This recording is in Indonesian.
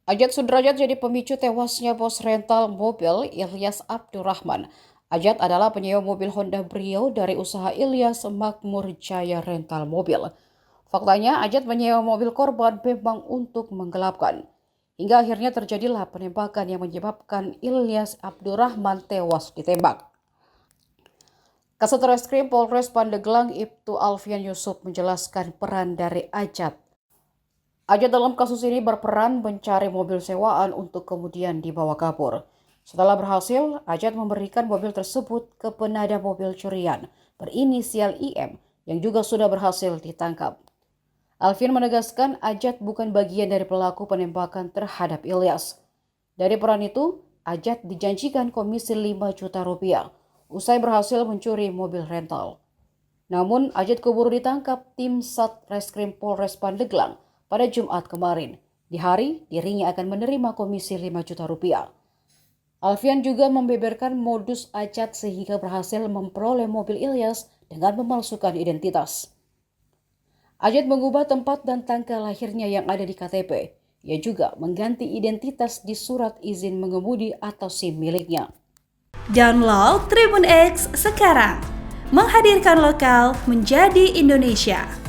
Ajat Sudrajat jadi pemicu tewasnya bos rental mobil Ilyas Abdurrahman. Ajat adalah penyewa mobil Honda Brio dari usaha Ilyas Makmur Jaya Rental Mobil. Faktanya, Ajat menyewa mobil korban memang untuk menggelapkan. Hingga akhirnya terjadilah penembakan yang menyebabkan Ilyas Abdurrahman tewas ditembak. Kasat Reskrim Polres Pandeglang Ibtu Alfian Yusuf menjelaskan peran dari Ajat. Ajat dalam kasus ini berperan mencari mobil sewaan untuk kemudian dibawa kabur. Setelah berhasil, Ajat memberikan mobil tersebut ke penada mobil curian berinisial IM yang juga sudah berhasil ditangkap. Alfian menegaskan Ajat bukan bagian dari pelaku penembakan terhadap Ilyas. Dari peran itu, Ajat dijanjikan komisi 5 juta rupiah usai berhasil mencuri mobil rental. Namun, Ajat keburu ditangkap tim Satreskrim Polres Pandeglang pada Jumat kemarin. Di hari, dirinya akan menerima komisi 5 juta rupiah. Alfian juga membeberkan modus Ajat sehingga berhasil memperoleh mobil Ilyas dengan memalsukan identitas. Ajat mengubah tempat dan tanggal lahirnya yang ada di KTP. Ia juga mengganti identitas di surat izin mengemudi atau SIM miliknya. Download Tribun X sekarang, menghadirkan lokal menjadi Indonesia.